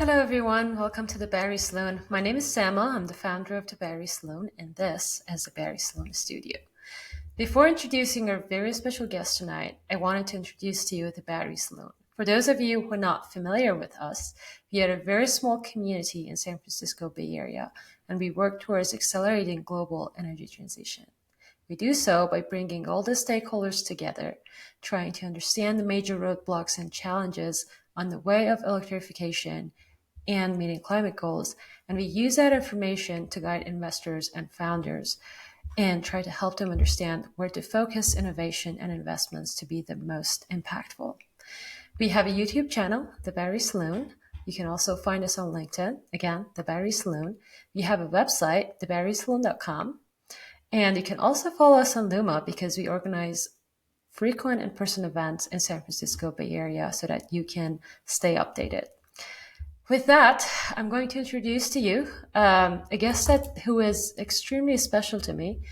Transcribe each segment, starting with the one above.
Hello, everyone. Welcome to the Battery Saloon. My name is Sama. I'm the founder of the Battery Saloon, and this is the Battery Saloon Studio. Before introducing our very special guest tonight, I wanted to introduce to you the Battery Saloon. For those of you who are not familiar with us, we are a very small community in San Francisco Bay Area, and we work towards accelerating global energy transition. We do so by bringing all the stakeholders together, trying to understand the major roadblocks and challenges on the way of electrification and meeting climate goals. And we use that information to guide investors and founders and try to help them understand where to focus innovation and investments to be the most impactful. We have a YouTube channel, The Battery Saloon. You can also find us on LinkedIn, again, The Battery Saloon. We have a website, thebatterysaloon.com. And you can also follow us on Luma because we organize frequent in-person events in San Francisco Bay Area so that you can stay updated. With that, I'm going to introduce to you a guest who is extremely special to me,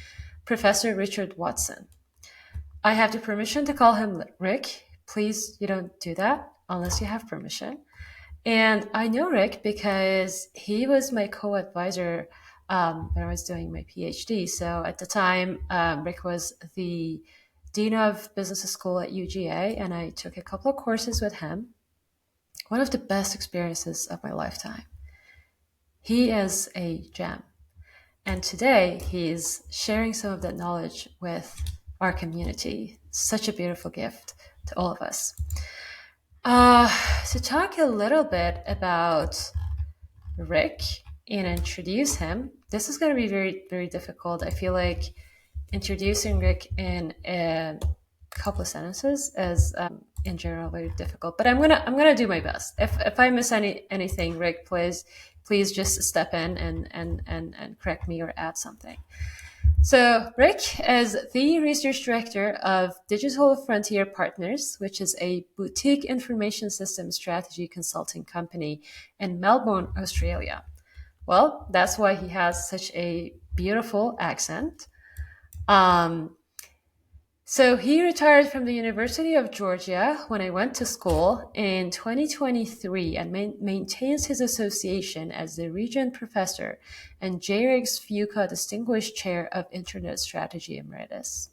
Professor Richard Watson. I have the permission to call him Rick. Please, you don't do that unless you have permission. And I know Rick because he was my co-advisor when I was doing my PhD. So at the time, Rick was the Dean of Business School at UGA, and I took a couple of courses with him. One of the best experiences of my lifetime. He is a gem. And today he's sharing some of that knowledge with our community. Such a beautiful gift to all of us. To talk a little bit about Rick and introduce him, this is going to be very, very difficult. I feel like introducing Rick in a couple of sentences is in general very difficult, but I'm gonna do my best. If I miss anything, Rick, please just step in and correct me or add something. So Rick is the research director of Digital Frontier Partners, which is a boutique information system strategy consulting company in Melbourne, Australia. Well, that's why he has such a beautiful accent. So he retired from the University of Georgia when I went to school in 2023 and maintains his association as the Regent Professor and JRIGS Fuqua Distinguished Chair of Internet Strategy Emeritus.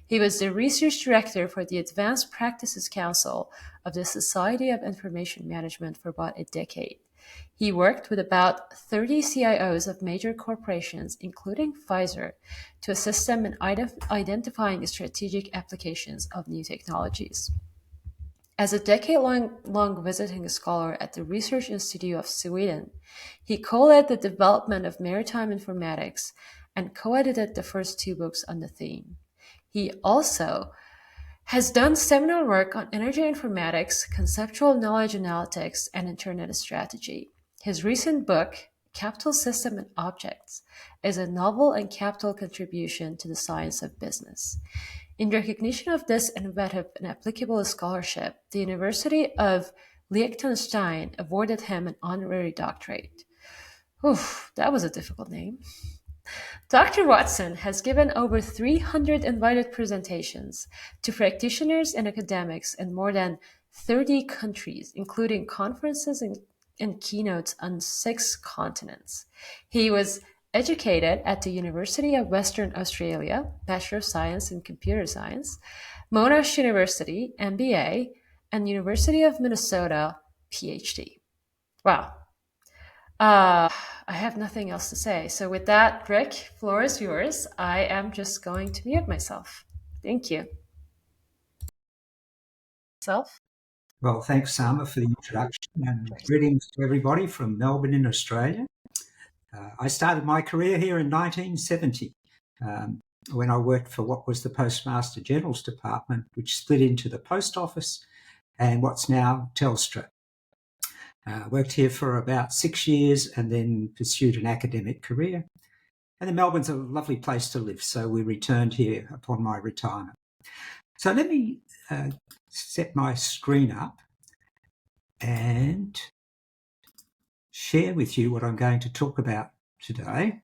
He was the Research Director for the Advanced Practices Council of the Society of Information Management for about a decade. He worked with about 30 CIOs of major corporations, including Pfizer, to assist them in identifying strategic applications of new technologies. As a decade-long visiting scholar at the Research Institute of Sweden, he co-led the development of maritime informatics and co-edited the first two books on the theme. He also has done seminal work on energy informatics, conceptual knowledge analytics, and internet strategy. His recent book, Capital System and Objects, is a novel and capital contribution to the science of business. In recognition of this innovative and applicable scholarship, the University of Liechtenstein awarded him an honorary doctorate. Oof, that was a difficult name. Dr. Watson has given over 300 invited presentations to practitioners and academics in more than 30 countries, including conferences and keynotes on 6 continents. He was educated at the University of Western Australia, Bachelor of Science in Computer Science, Monash University, MBA, and University of Minnesota, PhD. Wow. I have nothing else to say. So with that, Rick, floor is yours. I am just going to mute myself. Thank you. Self? Well, thanks, Sama, for the introduction, and greetings to everybody from Melbourne in Australia. I started my career here in 1970 when I worked for what was the Postmaster General's Department, which split into the Post Office and what's now Telstra. Worked here for about 6 years and then pursued an academic career. And then Melbourne's a lovely place to live, so we returned here upon my retirement. So let me set my screen up and share with you what I'm going to talk about today.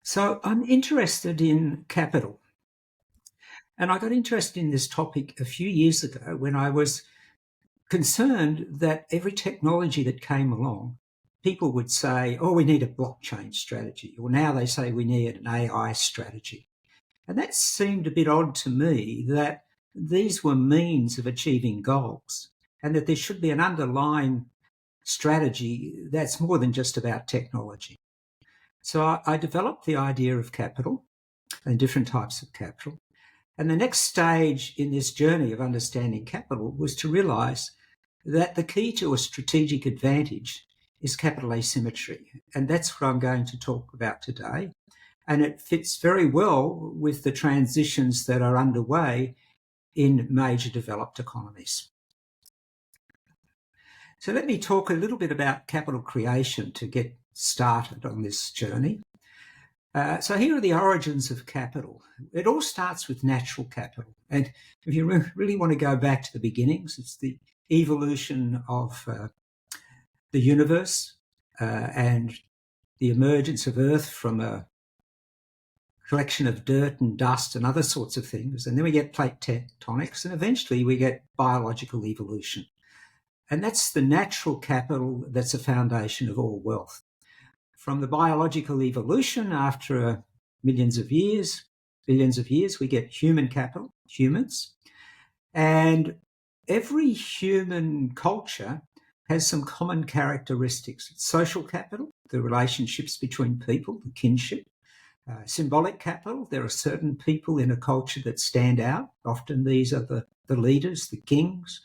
So I'm interested in capital. And I got interested in this topic a few years ago when I was concerned that every technology that came along, people would say, oh, we need a blockchain strategy, or now they say we need an AI strategy. And that seemed a bit odd to me, that these were means of achieving goals and that there should be an underlying strategy that's more than just about technology. So I developed the idea of capital and different types of capital. And the next stage in this journey of understanding capital was to realise that the key to a strategic advantage is capital asymmetry. And that's what I'm going to talk about today. And it fits very well with the transitions that are underway in major developed economies. So let me talk a little bit about capital creation to get started on this journey. So here are the origins of capital. It all starts with natural capital. And if you really want to go back to the beginnings, it's the evolution of the universe and the emergence of Earth from a collection of dirt and dust and other sorts of things. And then we get plate tectonics, and eventually we get biological evolution. And that's the natural capital that's a foundation of all wealth. From the biological evolution, after millions of years, billions of years, we get human capital, humans. And every human culture has some common characteristics. It's social capital, the relationships between people, the kinship. Symbolic capital, there are certain people in a culture that stand out. Often these are the leaders, the kings,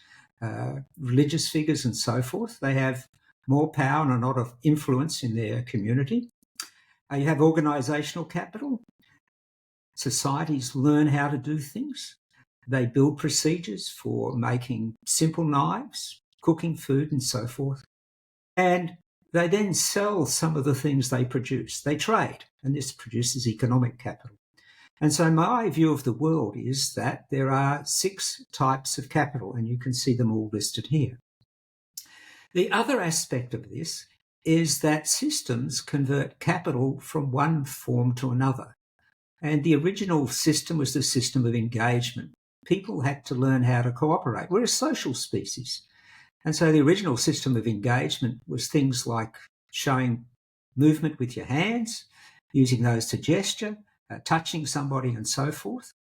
religious figures and so forth. They have more power and a lot of influence in their community. You have organisational capital. Societies learn how to do things. They build procedures for making simple knives, cooking food and so forth. And they then sell some of the things they produce. They trade, and this produces economic capital. And so my view of the world is that there are 6 types of capital, and you can see them all listed here. The other aspect of this is that systems convert capital from one form to another. And the original system was the system of engagement. People had to learn how to cooperate. We're a social species. And so the original system of engagement was things like showing movement with your hands, using those to gesture, touching somebody and so forth.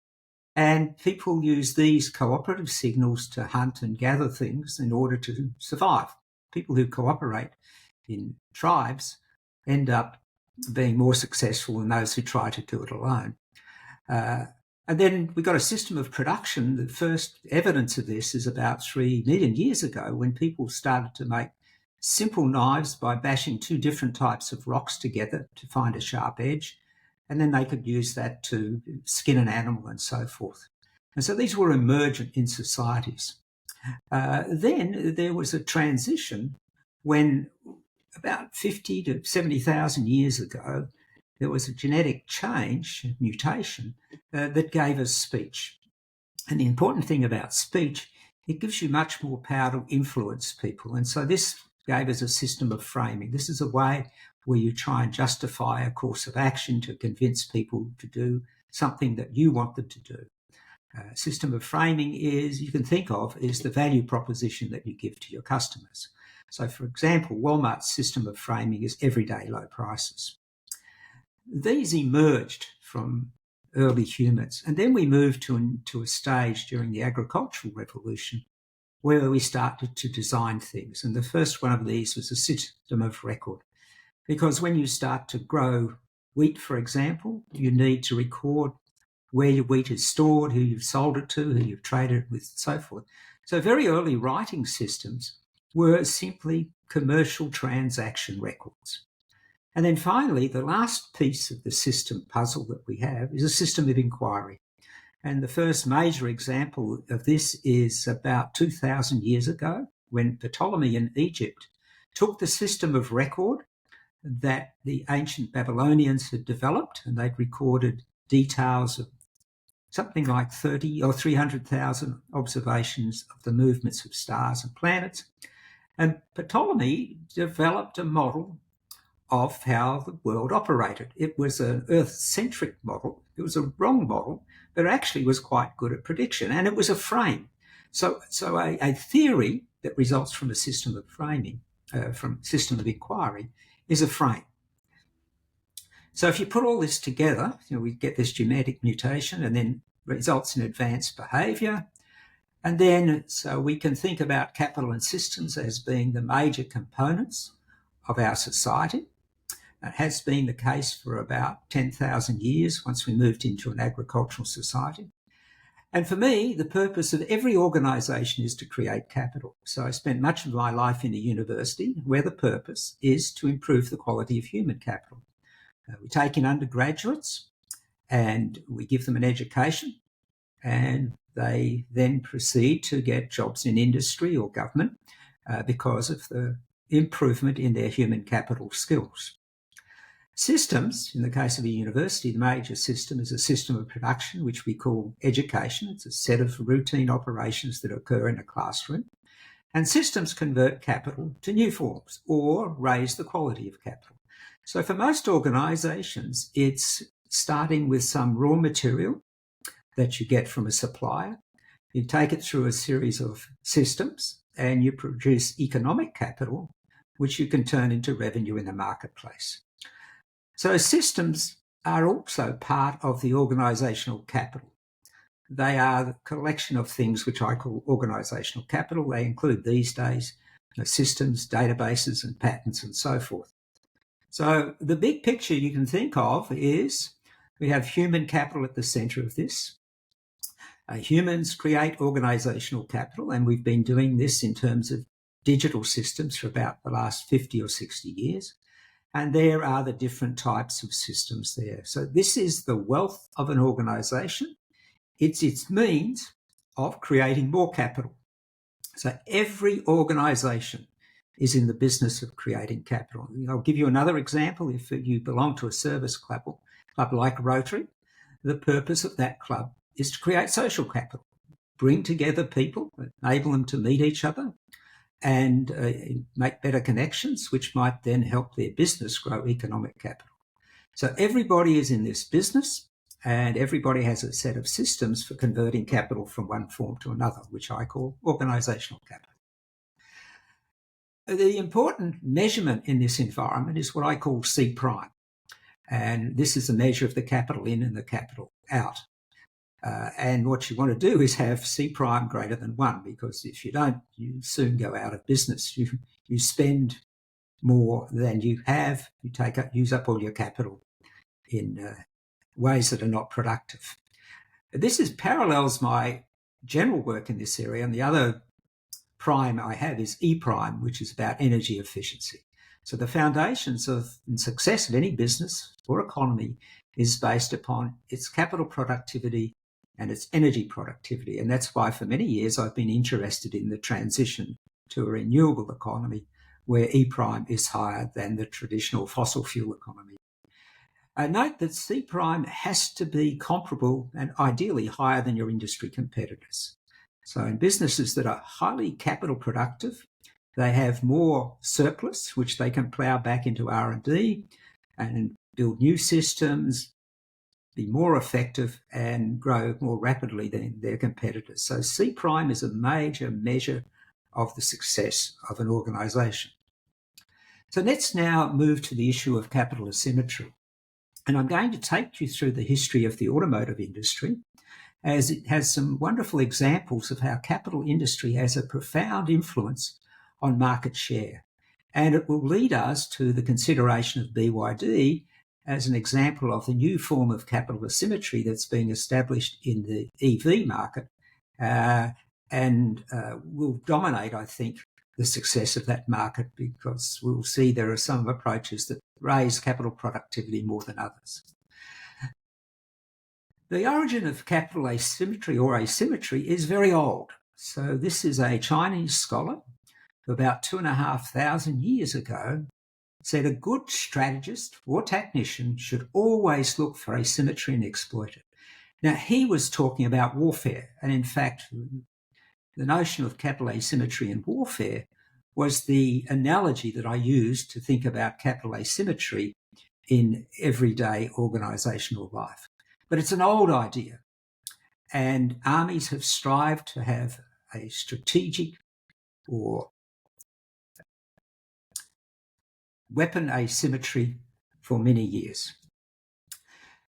And people use these cooperative signals to hunt and gather things in order to survive. People who cooperate in tribes end up being more successful than those who try to do it alone. And then we got a system of production. The first evidence of this is about 3 million years ago, when people started to make simple knives by bashing 2 different types of rocks together to find a sharp edge. And then they could use that to skin an animal and so forth. And so these were emergent in societies. Then there was a transition when about 50 to 70,000 years ago, there was a genetic change, mutation, that gave us speech. And the important thing about speech, it gives you much more power to influence people. And so this gave us a system of framing. This is a way where you try and justify a course of action to convince people to do something that you want them to do. System of framing is, you can think of, is the value proposition that you give to your customers. So, for example, Walmart's system of framing is everyday low prices. These emerged from early humans, and then we moved to a stage during the agricultural revolution where we started to design things. And the first one of these was a system of record. Because when you start to grow wheat, for example, you need to record where your wheat is stored, who you've sold it to, who you've traded it with, and so forth. So very early writing systems were simply commercial transaction records. And then finally, the last piece of the system puzzle that we have is a system of inquiry. And the first major example of this is about 2,000 years ago, when Ptolemy in Egypt took the system of record that the ancient Babylonians had developed, and they'd recorded details of something like 30 or 300,000 observations of the movements of stars and planets. And Ptolemy developed a model of how the world operated. It was an Earth-centric model. It was a wrong model, but it actually was quite good at prediction, and it was a frame. So a theory that results from a system of framing, from a system of inquiry, is a frame. So if you put all this together, we get this genetic mutation and then results in advanced behaviour. And then so we can think about capital and systems as being the major components of our society. It has been the case for about 10,000 years once we moved into an agricultural society. And for me, the purpose of every organisation is to create capital. So I spent much of my life in a university where the purpose is to improve the quality of human capital. We take in undergraduates and we give them an education, and they then proceed to get jobs in industry or government because of the improvement in their human capital skills. Systems, in the case of a university, the major system is a system of production, which we call education. It's a set of routine operations that occur in a classroom. And systems convert capital to new forms or raise the quality of capital. So for most organisations, it's starting with some raw material that you get from a supplier. You take it through a series of systems and you produce economic capital, which you can turn into revenue in the marketplace. So systems are also part of the organisational capital. They are the collection of things which I call organisational capital. They include these days systems, databases and patents and so forth. So the big picture you can think of is we have human capital at the centre of this. Humans create organisational capital, and we've been doing this in terms of digital systems for about the last 50 or 60 years. And there are the different types of systems there. So this is the wealth of an organisation. It's its means of creating more capital. So every organisation is in the business of creating capital. I'll give you another example. If you belong to a service club like Rotary, the purpose of that club is to create social capital, bring together people, enable them to meet each other and make better connections, which might then help their business grow economic capital. So everybody is in this business and everybody has a set of systems for converting capital from one form to another, which I call organisational capital. The important measurement in this environment is what I call C prime. And this is a measure of the capital in and the capital out. And what you want to do is have C prime greater than 1, because if you don't, you soon go out of business. You spend more than you have. You use up all your capital in ways that are not productive. This parallels my general work in this area, and the other prime I have is E prime, which is about energy efficiency. So the foundations of the success of any business or economy is based upon its capital productivity and its energy productivity. And that's why for many years I've been interested in the transition to a renewable economy where E prime is higher than the traditional fossil fuel economy. Note that C prime has to be comparable and ideally higher than your industry competitors. So in businesses that are highly capital productive, they have more surplus, which they can plough back into R&D and build new systems, be more effective and grow more rapidly than their competitors. So C prime is a major measure of the success of an organisation. So let's now move to the issue of capital asymmetry. And I'm going to take you through the history of the automotive industry, as it has some wonderful examples of how capital industry has a profound influence on market share. And it will lead us to the consideration of BYD as an example of the new form of capital asymmetry that's being established in the EV market and will dominate, I think, the success of that market, because we'll see there are some approaches that raise capital productivity more than others. The origin of capital asymmetry or asymmetry is very old. So this is a Chinese scholar who about 2,500 years ago said a good strategist or technician should always look for asymmetry and exploit it. Now, he was talking about warfare, and in fact, the notion of capital asymmetry in warfare was the analogy that I used to think about capital asymmetry in everyday organisational life. But it's an old idea, and armies have strived to have a strategic or weapon asymmetry for many years.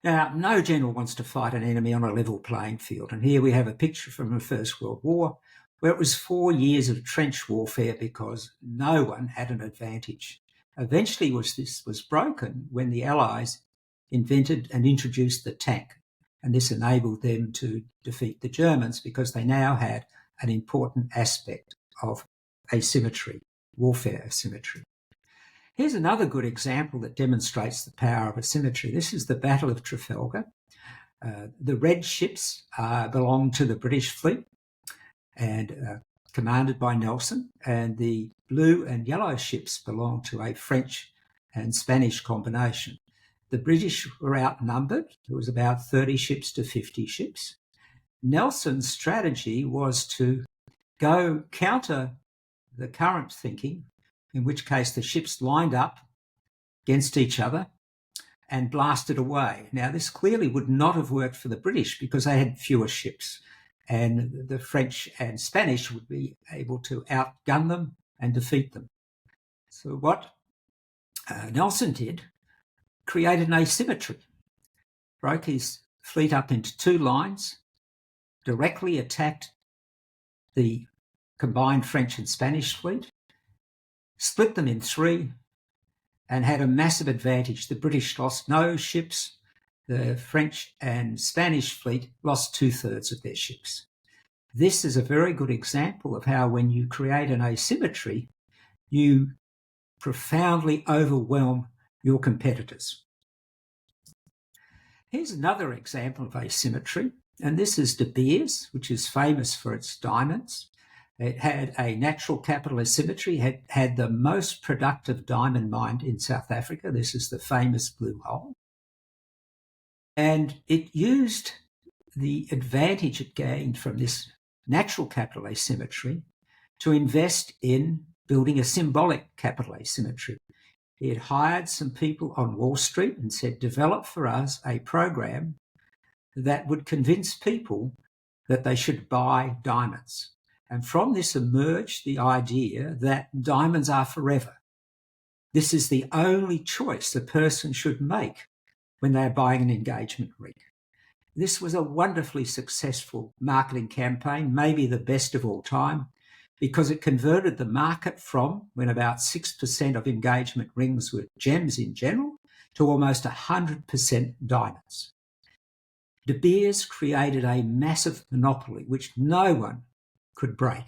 Now, no general wants to fight an enemy on a level playing field, and here we have a picture from the First World War where it was 4 years of trench warfare because no one had an advantage. Eventually this was broken when the Allies invented and introduced the tank, and this enabled them to defeat the Germans because they now had an important aspect of asymmetry, warfare asymmetry. Here's another good example that demonstrates the power of asymmetry. This is the Battle of Trafalgar. The red ships belong to the British fleet and commanded by Nelson, and the blue and yellow ships belong to a French and Spanish combination. The British were outnumbered. There was about 30 ships to 50 ships. Nelson's strategy was to go counter the current thinking, in which case the ships lined up against each other and blasted away. Now, this clearly would not have worked for the British because they had fewer ships, and the French and Spanish would be able to outgun them and defeat them. So what Nelson did, created an asymmetry, broke his fleet up into two lines, directly attacked the combined French and Spanish fleet, split them in three, and had a massive advantage. The British lost no ships. The French and Spanish fleet lost 2/3 of their ships. This is a very good example of how when you create an asymmetry, you profoundly overwhelm your competitors. Here's another example of asymmetry, and this is De Beers, which is famous for its diamonds. It had a natural capital asymmetry, had the most productive diamond mine in South Africa. This is the famous Blue Hole. And it used the advantage it gained from this natural capital asymmetry to invest in building a symbolic capital asymmetry. It hired some people on Wall Street and said, develop for us a program that would convince people that they should buy diamonds. And from this emerged the idea that diamonds are forever. This is the only choice a person should make when they're buying an engagement ring. This was a wonderfully successful marketing campaign, maybe the best of all time, because it converted the market from when about 6% of engagement rings were gems in general to almost 100% diamonds. De Beers created a massive monopoly which no one could break.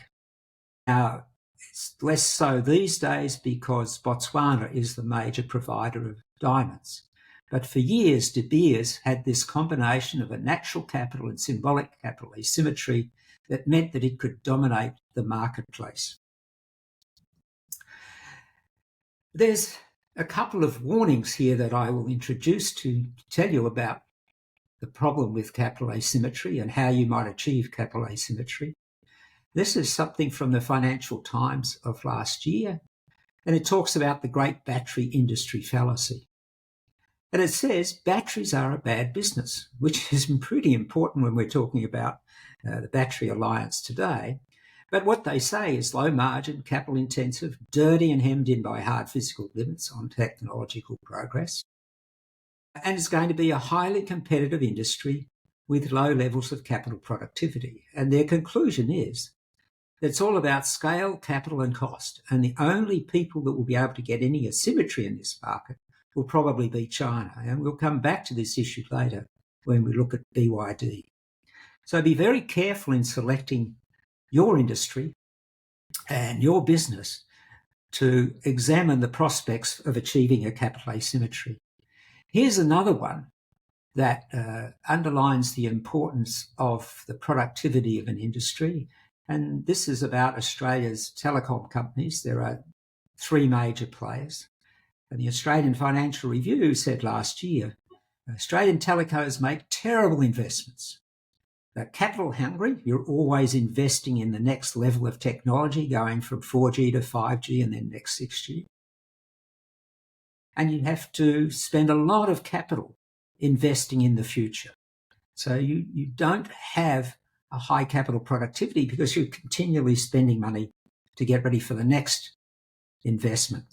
Now, it's less so these days because Botswana is the major provider of diamonds. But for years, De Beers had this combination of a natural capital and symbolic capital asymmetry that meant that it could dominate the marketplace. There's a couple of warnings here that I will introduce to tell you about the problem with capital asymmetry and how you might achieve capital asymmetry. This is something from the Financial Times of last year, and it talks about the great battery industry fallacy. And it says batteries are a bad business, which is pretty important when we're talking about the battery alliance today. But what they say is low margin, capital intensive, dirty and hemmed in by hard physical limits on technological progress. And it's going to be a highly competitive industry with low levels of capital productivity. And their conclusion is that it's all about scale, capital and cost. And the only people that will be able to get any asymmetry in this market will probably be China. And we'll come back to this issue later when we look at BYD. So be very careful in selecting your industry and your business to examine the prospects of achieving a capital asymmetry. Here's another one that underlines the importance of the productivity of an industry. And this is about Australia's telecom companies. There are three major players. And the Australian Financial Review said last year, Australian telcos make terrible investments. capital hungry. You're always investing in the next level of technology, going from 4G to 5G and then next 6G. And you have to spend a lot of capital investing in the future. So you don't have a high capital productivity because you're continually spending money to get ready for the next investment.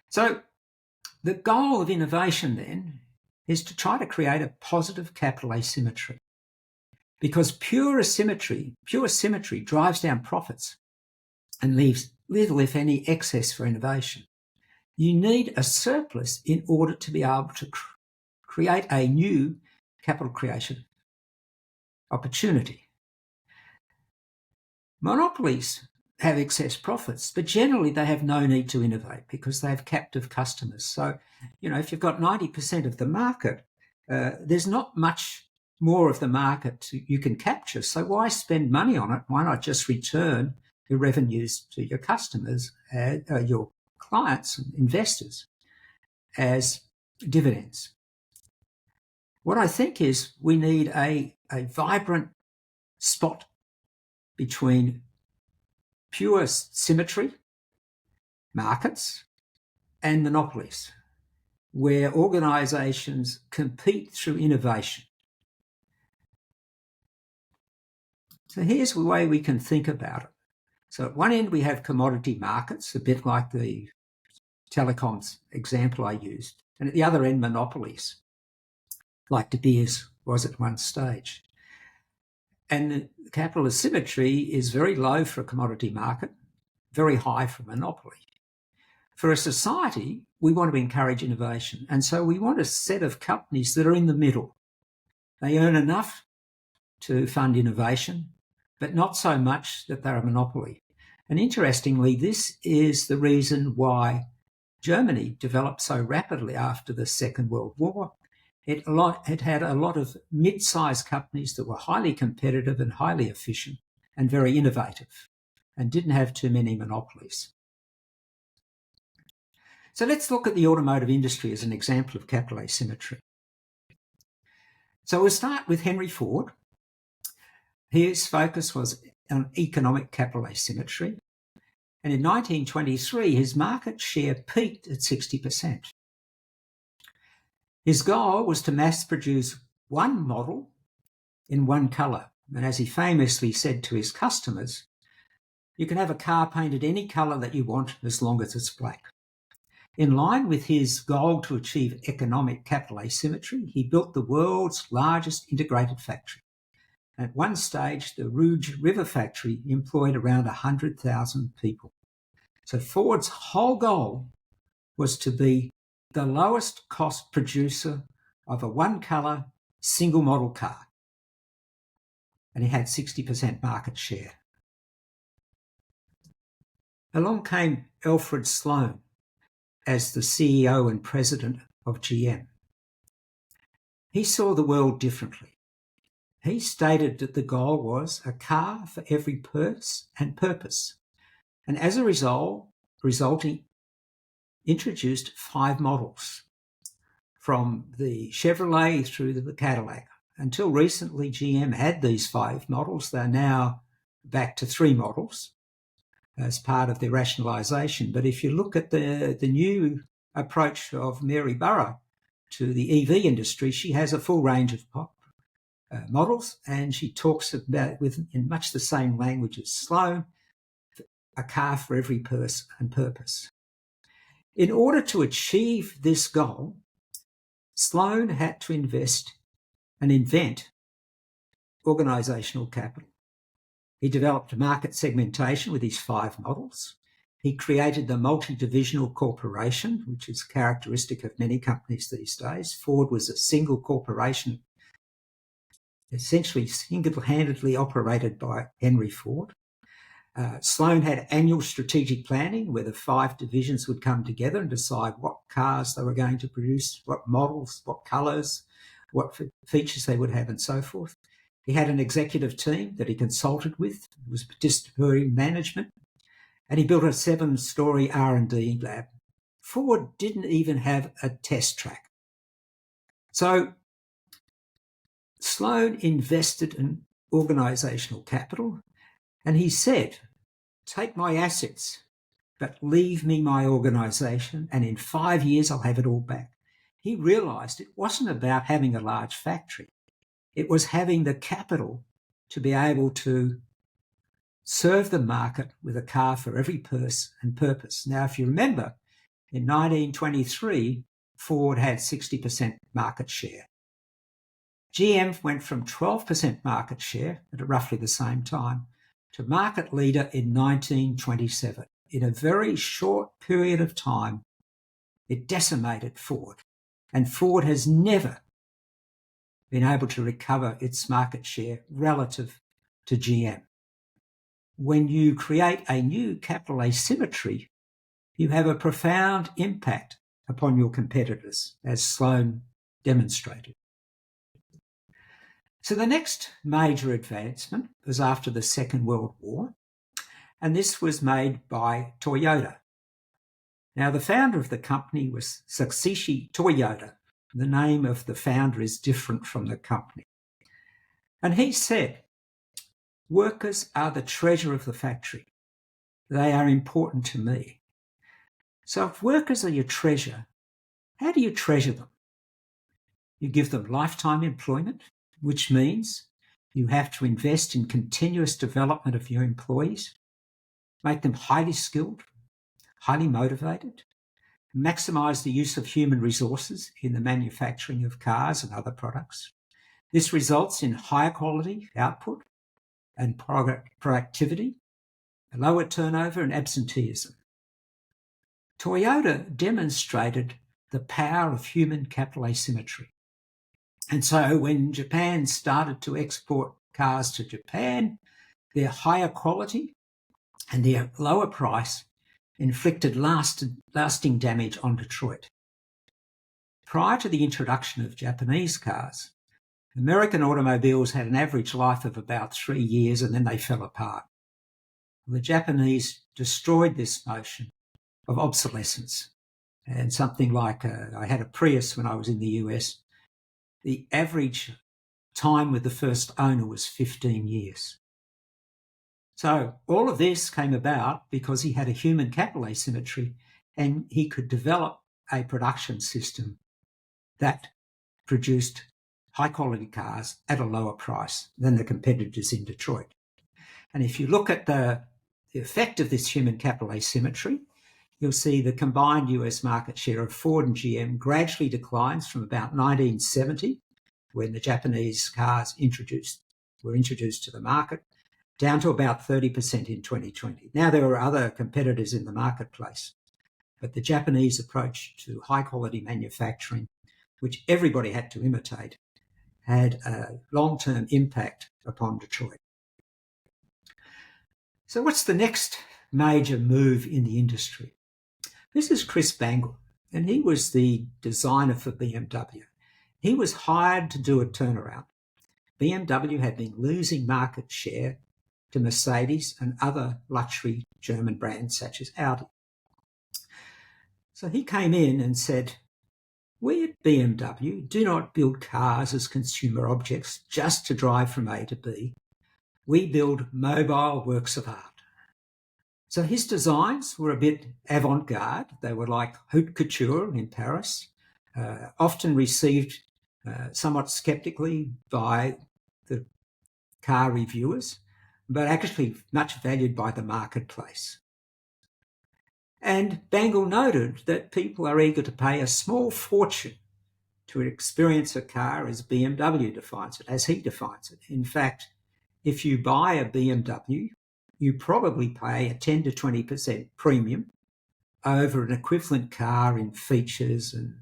So the goal of innovation then is to try to create a positive capital asymmetry, because pure symmetry drives down profits and leaves little, if any, excess for innovation. You need a surplus in order to be able to create a new capital creation opportunity. Monopolies have excess profits, but generally they have no need to innovate because they have captive customers. So, if you've got 90% of the market, there's not much more of the market you can capture. So why spend money on it? Why not just return the revenues to your customers, your clients and investors as dividends? What I think is we need a vibrant spot between pure symmetry markets and monopolies, where organisations compete through innovation. So here's the way we can think about it. So at one end we have commodity markets, a bit like the telecoms example I used, and at the other end monopolies, like De Beers was at one stage. And the capital asymmetry is very low for a commodity market, very high for a monopoly. For a society, we want to encourage innovation. And so we want a set of companies that are in the middle. They earn enough to fund innovation, but not so much that they're a monopoly. And interestingly, this is the reason why Germany developed so rapidly after the Second World War. It had a lot of mid-sized companies that were highly competitive and highly efficient and very innovative and didn't have too many monopolies. So let's look at the automotive industry as an example of capital asymmetry. So we'll start with Henry Ford. His focus was on economic capital asymmetry. And in 1923, his market share peaked at 60%. His goal was to mass produce one model in one colour. And as he famously said to his customers, you can have a car painted any colour that you want as long as it's black. In line with his goal to achieve economic capital asymmetry, he built the world's largest integrated factory. At one stage, the Rouge River factory employed around 100,000 people. So Ford's whole goal was to be the lowest cost producer of a one-colour, single-model car. And he had 60% market share. Along came Alfred Sloan as the CEO and president of GM. He saw the world differently. He stated that the goal was a car for every purpose and purpose. And as a result, he introduced 5 models, from the Chevrolet through to the Cadillac. Until recently, GM had these 5 models. They're now back to 3 models as part of their rationalisation. But if you look at the new approach of Mary Burrow to the EV industry, she has a full range of models, and she talks about in much the same language as Sloan, a car for every person and purpose. In order to achieve this goal, Sloan had to invest and invent organisational capital. He developed market segmentation with his 5 models. He created the multi-divisional corporation, which is characteristic of many companies these days. Ford was a single corporation, essentially single-handedly operated by Henry Ford. Sloan had annual strategic planning where the 5 divisions would come together and decide what cars they were going to produce, what models, what colours, what features they would have, and so forth. He had an executive team that he consulted with. It was participatory management. And he built a 7-storey R&D lab. Ford didn't even have a test track. So Sloan invested in organisational capital, and he said, take my assets, but leave me my organisation, and in 5 years I'll have it all back. He realised it wasn't about having a large factory. It was having the capital to be able to serve the market with a car for every person and purpose. Now, if you remember, in 1923, Ford had 60% market share. GM went from 12% market share at roughly the same time to market leader in 1927. In a very short period of time, it decimated Ford. And Ford has never been able to recover its market share relative to GM. When you create a new capital asymmetry, you have a profound impact upon your competitors, as Sloan demonstrated. So the next major advancement was after the Second World War, and this was made by Toyota. Now, the founder of the company was Tsuyoshi Toyota. The name of the founder is different from the company. And he said, workers are the treasure of the factory. They are important to me. So if workers are your treasure, how do you treasure them? You give them lifetime employment, which means you have to invest in continuous development of your employees, make them highly skilled, highly motivated, maximise the use of human resources in the manufacturing of cars and other products. This results in higher quality output and productivity, lower turnover and absenteeism. Toyota demonstrated the power of human capital asymmetry. And so when Japan started to export cars to Japan, their higher quality and their lower price inflicted lasting damage on Detroit. Prior to the introduction of Japanese cars, American automobiles had an average life of about 3 years and then they fell apart. The Japanese destroyed this notion of obsolescence. And something like, I had a Prius when I was in the US, the average time with the first owner was 15 years. So all of this came about because he had a human capital asymmetry and he could develop a production system that produced high-quality cars at a lower price than the competitors in Detroit. And if you look at the effect of this human capital asymmetry, you'll see the combined US market share of Ford and GM gradually declines from about 1970, when the Japanese cars were introduced to the market, down to about 30% in 2020. Now there are other competitors in the marketplace, but the Japanese approach to high-quality manufacturing, which everybody had to imitate, had a long-term impact upon Detroit. So what's the next major move in the industry? This is Chris Bangle, and he was the designer for BMW. He was hired to do a turnaround. BMW had been losing market share to Mercedes and other luxury German brands such as Audi. So he came in and said, we at BMW do not build cars as consumer objects just to drive from A to B. We build mobile works of art. So his designs were a bit avant-garde. They were like haute couture in Paris, often received somewhat skeptically by the car reviewers, but actually much valued by the marketplace. And Bangle noted that people are eager to pay a small fortune to experience a car as BMW defines it, as he defines it. In fact, if you buy a BMW, you probably pay a 10 to 20% premium over an equivalent car in features and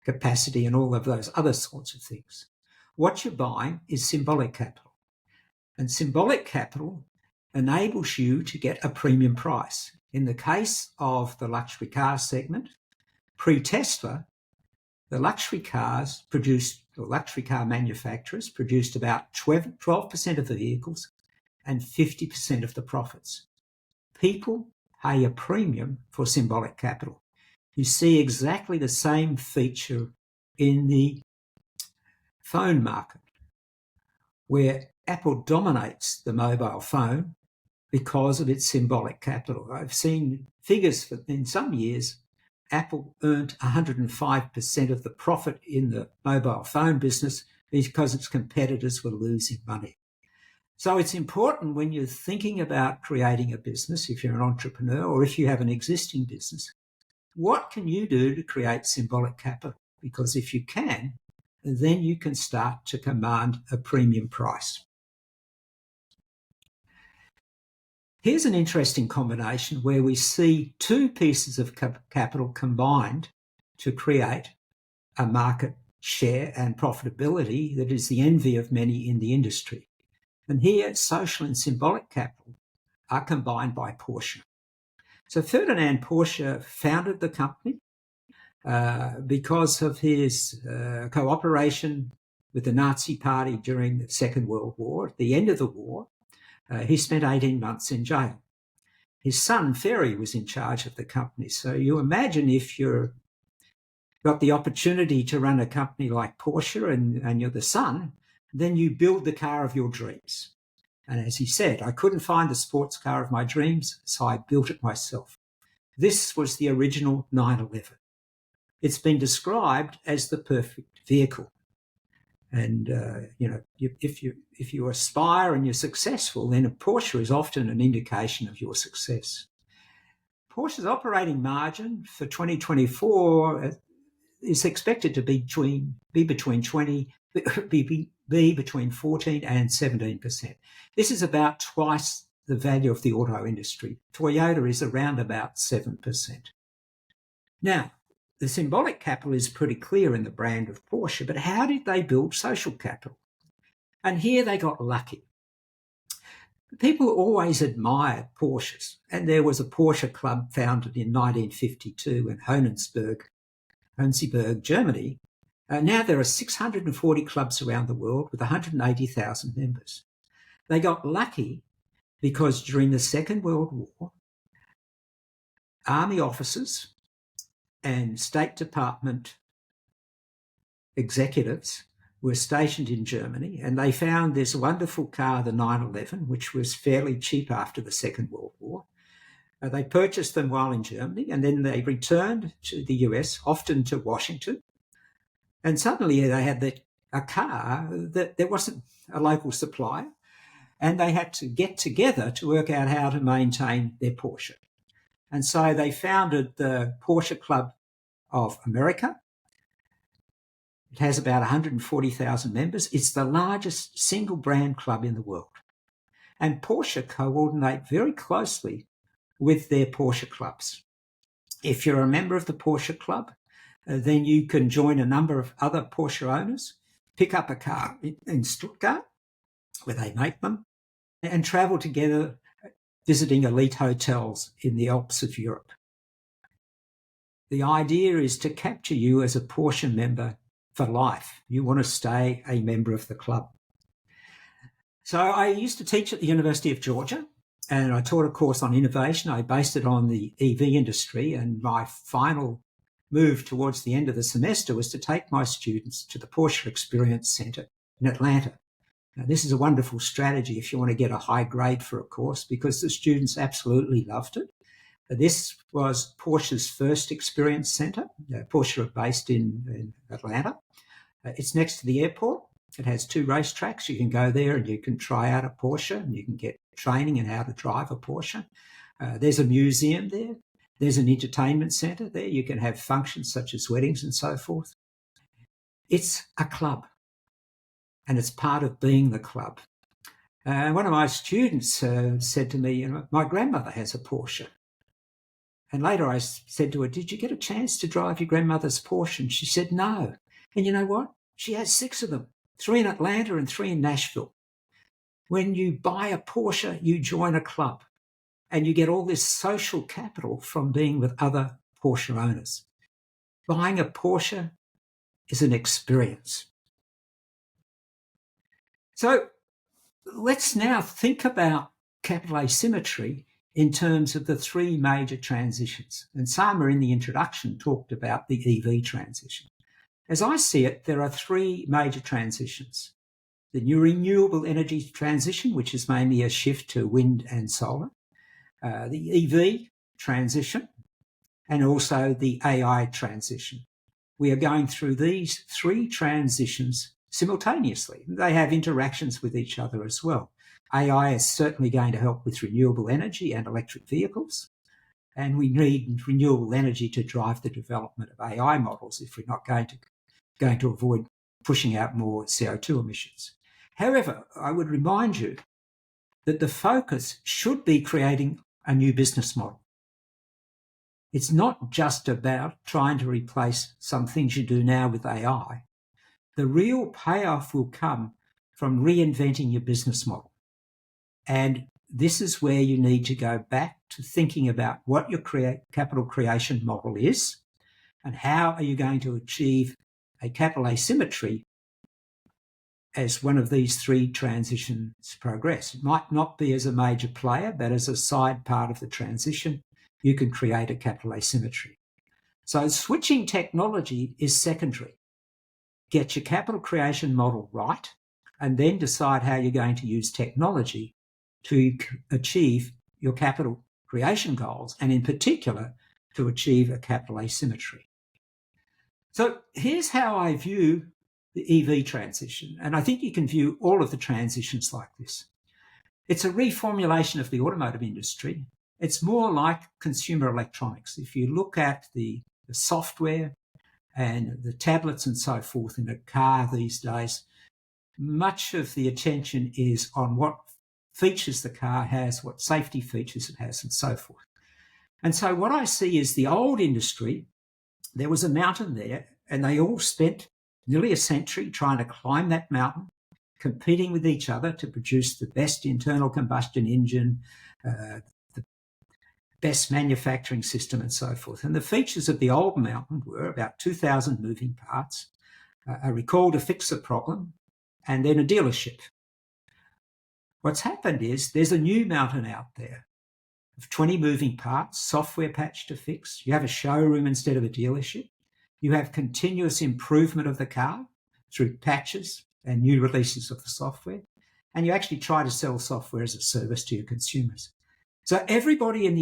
capacity and all of those other sorts of things. What you're buying is symbolic capital. And symbolic capital enables you to get a premium price. In the case of the luxury car segment, pre-Tesla, the luxury car manufacturers produced about 12% of the vehicles and 50% of the profits. People pay a premium for symbolic capital. You see exactly the same feature in the phone market. where Apple dominates the mobile phone because of its symbolic capital. I've seen figures for, in some years, Apple earned 105% of the profit in the mobile phone business because its competitors were losing money. So it's important when you're thinking about creating a business, if you're an entrepreneur or if you have an existing business, what can you do to create symbolic capital? Because if you can, then you can start to command a premium price. Here's an interesting combination where we see two pieces of capital combined to create a market share and profitability that is the envy of many in the industry. And here, social and symbolic capital are combined by Porsche. So Ferdinand Porsche founded the company because of his cooperation with the Nazi Party during the Second World War. At the end of the war, he spent 18 months in jail. His son, Ferry, was in charge of the company. So you imagine if you've got the opportunity to run a company like Porsche and you're the son, then you build the car of your dreams. And as he said, I couldn't find the sports car of my dreams, so I built it myself. This was the original 911. It's been described as the perfect vehicle. And, if you aspire and you're successful, then a Porsche is often an indication of your success. Porsche's operating margin for 2024 is expected to be between 14 and 17%. This is about twice the value of the auto industry. Toyota is around about 7%. Now, the symbolic capital is pretty clear in the brand of Porsche, but how did they build social capital? And here they got lucky. People always admired Porsches, and there was a Porsche club founded in 1952 in Hohensiberg, Germany. Now there are 640 clubs around the world with 180,000 members. They got lucky because during the Second World War, army officers and State Department executives were stationed in Germany, and they found this wonderful car, the 911, which was fairly cheap after the Second World War. They purchased them while in Germany, and then they returned to the US, often to Washington, and suddenly they had a car that there wasn't a local supplier, and they had to get together to work out how to maintain their Porsche. And so they founded the Porsche Club of America. It has about 140,000 members. It's the largest single brand club in the world. And Porsche coordinate very closely with their Porsche clubs. If you're a member of the Porsche Club, then you can join a number of other Porsche owners, pick up a car in Stuttgart, where they make them, and travel together visiting elite hotels in the Alps of Europe. The idea is to capture you as a Porsche member for life. You want to stay a member of the club. So I used to teach at the University of Georgia, and I taught a course on innovation. I based it on the EV industry, and my final move towards the end of the semester was to take my students to the Porsche Experience Centre in Atlanta. Now, this is a wonderful strategy if you want to get a high grade for a course, because the students absolutely loved it. This was Porsche's first experience centre. Porsche are based in Atlanta. It's next to the airport. It has 2 racetracks. You can go there and you can try out a Porsche, and you can get training in how to drive a Porsche. There's a museum there. There's an entertainment centre there. You can have functions such as weddings and so forth. It's a club, and it's part of being the club. One of my students said to me, my grandmother has a Porsche. And later I said to her, did you get a chance to drive your grandmother's Porsche? And she said, no. And you know what? She has 6 of them, 3 in Atlanta and 3 in Nashville. When you buy a Porsche, you join a club, and you get all this social capital from being with other Porsche owners. Buying a Porsche is an experience. So let's now think about capital asymmetry in terms of the 3 major transitions. And Sama in the introduction talked about the EV transition. As I see it, there are 3 major transitions. the new renewable energy transition, which is mainly a shift to wind and solar, the EV transition, and also the AI transition. We are going through these three transitions simultaneously. They have interactions with each other as well. AI is certainly going to help with renewable energy and electric vehicles, and we need renewable energy to drive the development of AI models if we're not going to avoid pushing out more CO2 emissions. However, I would remind you that the focus should be creating a new business model. It's not just about trying to replace some things you do now with AI. The real payoff will come from reinventing your business model. And this is where you need to go back to thinking about what your capital creation model is and how are you going to achieve a capital asymmetry as one of these three transitions progress. It might not be as a major player, but as a side part of the transition, you can create a capital asymmetry. So switching technology is secondary. Get your capital creation model right, and then decide how you're going to use technology to achieve your capital creation goals, and in particular, to achieve a capital asymmetry. So here's how I view the EV transition, and I think you can view all of the transitions like this. It's a reformulation of the automotive industry. It's more like consumer electronics. If you look at the software and the tablets and so forth in a car these days, much of the attention is on what features the car has, what safety features it has, and so forth. And so what I see is the old industry, there was a mountain there, and they all spent nearly a century trying to climb that mountain, competing with each other to produce the best internal combustion engine, the best manufacturing system, and so forth. And the features of the old mountain were about 2,000 moving parts, a recall to fix a problem, and then a dealership. What's happened is there's a new mountain out there of 20 moving parts, software patch to fix. You have a showroom instead of a dealership. You have continuous improvement of the car through patches and new releases of the software. And you actually try to sell software as a service to your consumers. So everybody in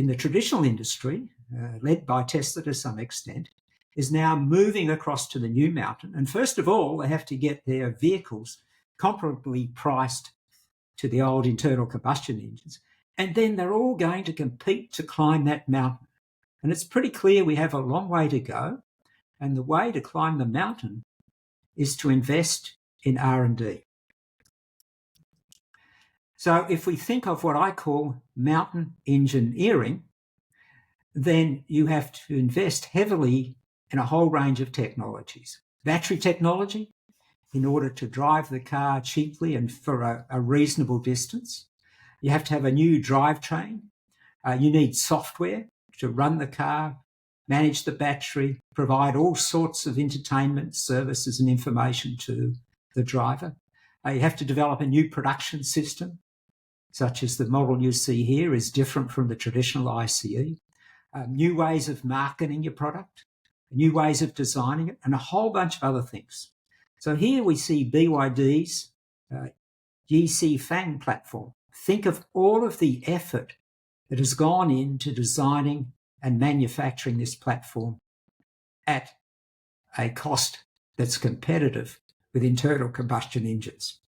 the traditional industry, led by Tesla to some extent, is now moving across to the new mountain. And first of all, they have to get their vehicles comparably priced to the old internal combustion engines. And then they're all going to compete to climb that mountain. And it's pretty clear we have a long way to go. And the way to climb the mountain is to invest in R&D. So if we think of what I call mountain engineering, then you have to invest heavily in a whole range of technologies. Battery technology, in order to drive the car cheaply and for a reasonable distance. You have to have a new drivetrain. You need software to run the car, manage the battery, provide all sorts of entertainment services and information to the driver. You have to develop a new production system, such as the model you see here is different from the traditional ICE. New ways of marketing your product, new ways of designing it, and a whole bunch of other things. So here we see BYD's GC Fang platform. Think of all of the effort that has gone into designing and manufacturing this platform at a cost that's competitive with internal combustion engines.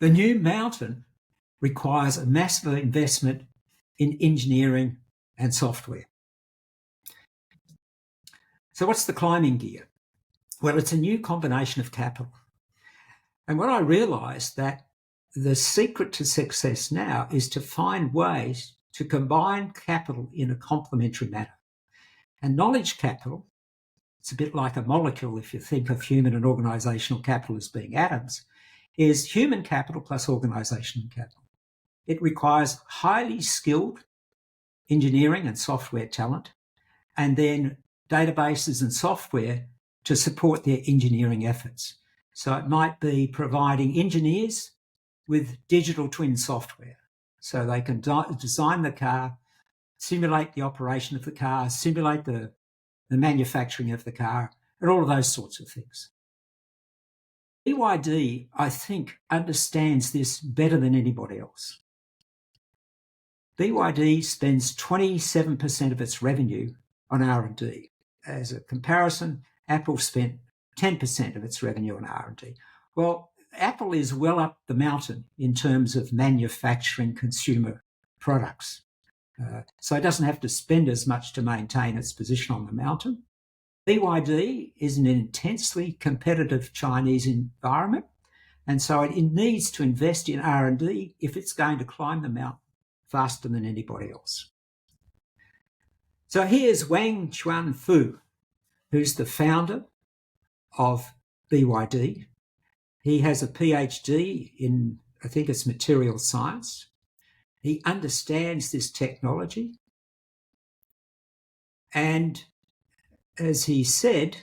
The new mountain requires a massive investment in engineering and software. So what's the climbing gear? Well, it's a new combination of capital. And what I realized that the secret to success now is to find ways to combine capital in a complementary manner. And knowledge capital, it's a bit like a molecule if you think of human and organizational capital as being atoms, is human capital plus organizational capital. It requires highly skilled engineering and software talent, and then databases and software to support their engineering efforts. So it might be providing engineers with digital twin software so they can design the car, simulate the operation of the car, simulate the manufacturing of the car, and all of those sorts of things. BYD, I think, understands this better than anybody else. BYD spends 27% of its revenue on R&D. As a comparison, Apple spent 10% of its revenue on R&D. Well, Apple is well up the mountain in terms of manufacturing consumer products. So it doesn't have to spend as much to maintain its position on the mountain. BYD is in an intensely competitive Chinese environment, and so it needs to invest in R&D if it's going to climb the mountain faster than anybody else. So here's Wang Chuanfu, who's the founder of BYD. He has a PhD in, I think it's material science. He understands this technology. And as he said,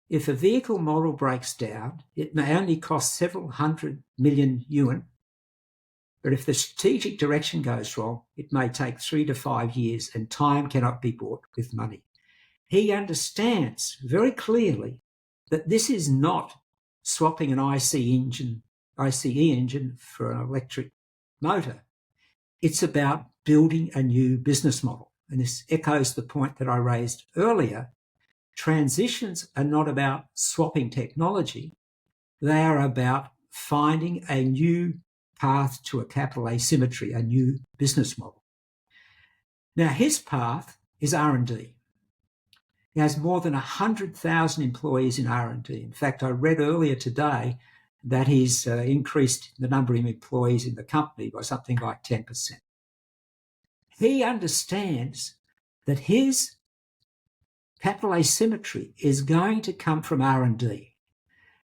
if a vehicle model breaks down, it may only cost several hundred million yuan, but if the strategic direction goes wrong, it may take 3 to 5 years, and time cannot be bought with money. He understands very clearly that this is not swapping an ICE engine for an electric motor. It's about building a new business model. And this echoes the point that I raised earlier. Transitions are not about swapping technology. They are about finding a new path to a capital asymmetry, a new business model. Now, his path is R&D. He has more than 100,000 employees in R&D. In fact, I read earlier today that he's increased the number of employees in the company by something like 10%. He understands that his capital asymmetry is going to come from R&D.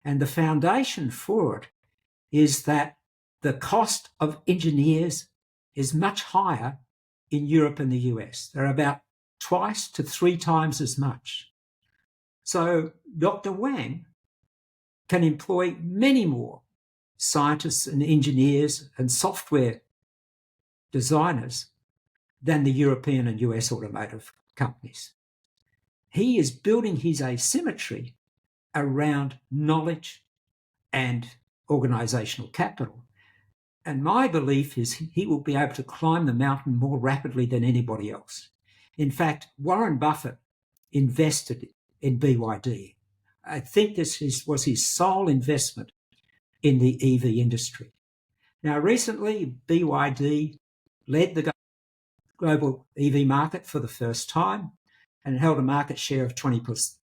And the foundation for it is that the cost of engineers is much higher in Europe and the US. They're about twice to 3 times as much. So Dr. Wang can employ many more scientists and engineers and software designers than the European and US automotive companies. He is building his asymmetry around knowledge and organizational capital. And my belief is he will be able to climb the mountain more rapidly than anybody else. In fact, Warren Buffett invested in BYD. I think this was his sole investment in the EV industry. Now, recently, BYD led the global EV market for the first time and held a market share of 24%.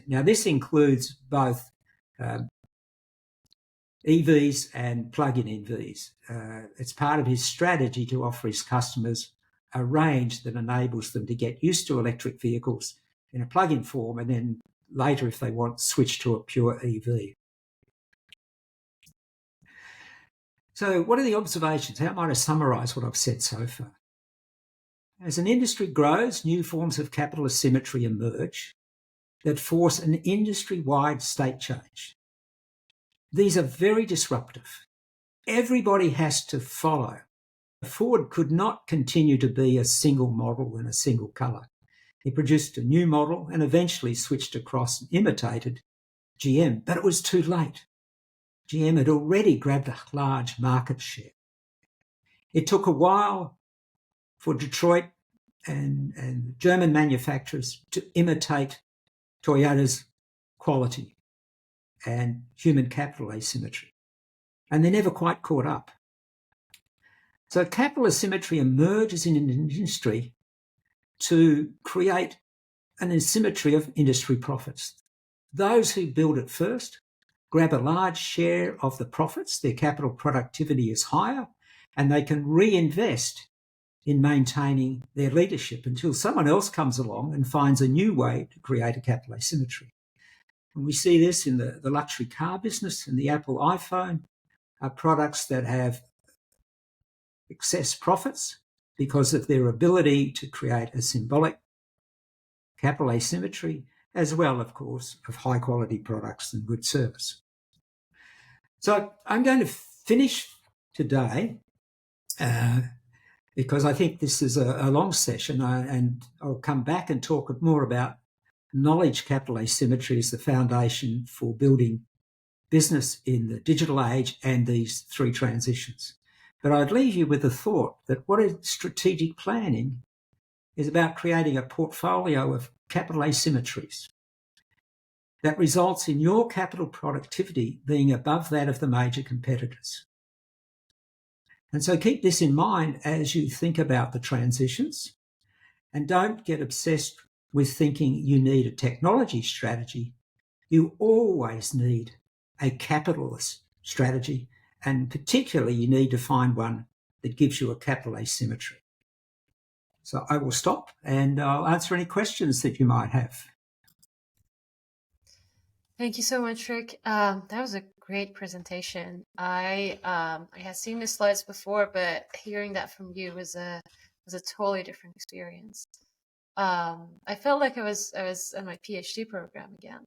Now, this includes both EVs and plug-in EVs. It's part of his strategy to offer his customers a range that enables them to get used to electric vehicles in a plug-in form and then later, if they want, switch to a pure EV. So what are the observations? How might I summarise what I've said so far? As an industry grows, new forms of capital asymmetry emerge that force an industry-wide state change. These are very disruptive. Everybody has to follow. Ford could not continue to be a single model in a single colour. He produced a new model and eventually switched across and imitated GM, but it was too late. GM had already grabbed a large market share. It took a while for Detroit and German manufacturers to imitate Toyota's quality and human capital asymmetry. And they never quite caught up. So capital asymmetry emerges in an industry to create an asymmetry of industry profits. Those who build it first grab a large share of the profits, their capital productivity is higher, and they can reinvest in maintaining their leadership until someone else comes along and finds a new way to create a capital asymmetry. And we see this in the luxury car business, and the Apple iPhone are products that have excess profits because of their ability to create a symbolic capital asymmetry, as well, of course, of high quality products and good service. So I'm going to finish today because I think this is a long session, and I'll come back and talk more about knowledge capital asymmetry as the foundation for building business in the digital age and these three transitions. But I'd leave you with the thought that what is strategic planning is about creating a portfolio of capital asymmetries that results in your capital productivity being above that of the major competitors. And so keep this in mind as you think about the transitions, and don't get obsessed with thinking you need a technology strategy. You always need a capitalist strategy, and particularly you need to find one that gives you a capital asymmetry. So I will stop and I'll answer any questions that you might have. Thank you so much, Rick. That was a great presentation. I had seen the slides before, but hearing that from you was a totally different experience. I felt like I was in my PhD program again.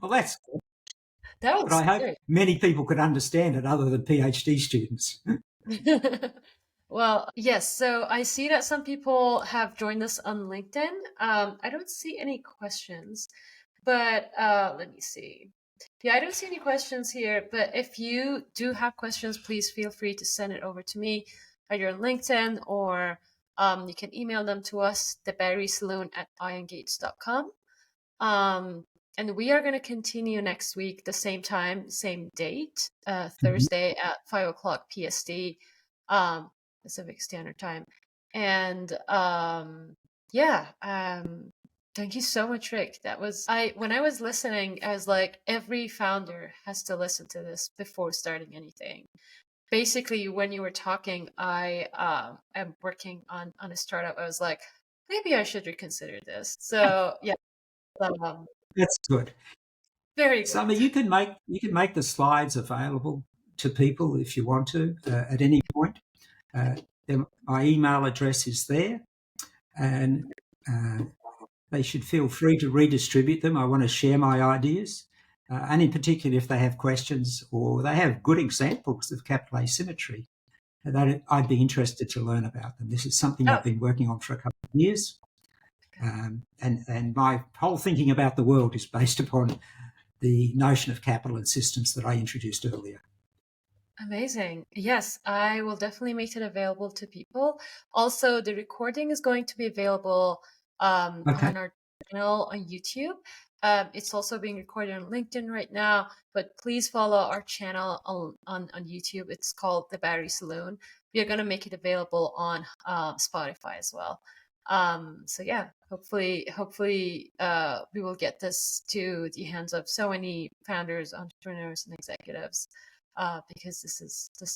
Well, that's good. That But I was hope great. many people could understand it other than PhD students. Well, yes. So I see that some people have joined us on LinkedIn. I don't see any questions, but let me see. Yeah, I don't see any questions here, but if you do have questions, please feel free to send it over to me either on LinkedIn or you can email them to us, thebatterysaloon@irongates.com. And we are going to continue next week, the same time, same date, Thursday at 5 o'clock PST, Pacific Standard Time. And thank you so much, Rick. When I was listening, I was like, every founder has to listen to this before starting anything. Basically, when you were talking, I am working on a startup. I was like, maybe I should reconsider this. So yeah, That's good. very good. Summer, you can make the slides available to people if you want to at any point. My email address is there, and they should feel free to redistribute them. I want to share my ideas, and in particular, if they have questions or they have good examples of capital asymmetry, that I'd be interested to learn about them. This is something I've been working on for a couple of years, and my whole thinking about the world is based upon the notion of capital and systems that I introduced earlier. Amazing. Yes, I will definitely make it available to people. Also, the recording is going to be available Okay. on our channel on YouTube. It's also being recorded on LinkedIn right now, but please follow our channel on YouTube. It's called The Battery Saloon. We are going to make it available on Spotify as well. So yeah, hopefully we will get this to the hands of so many founders, entrepreneurs, and executives. Because this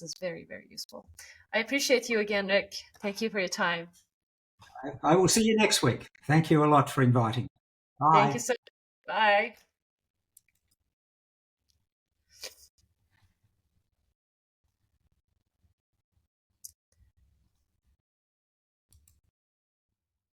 is very, very useful. I appreciate you again, Rick. Thank you for your time. I will see you next week. Thank you a lot for inviting. Thank you Bye. so much. Bye.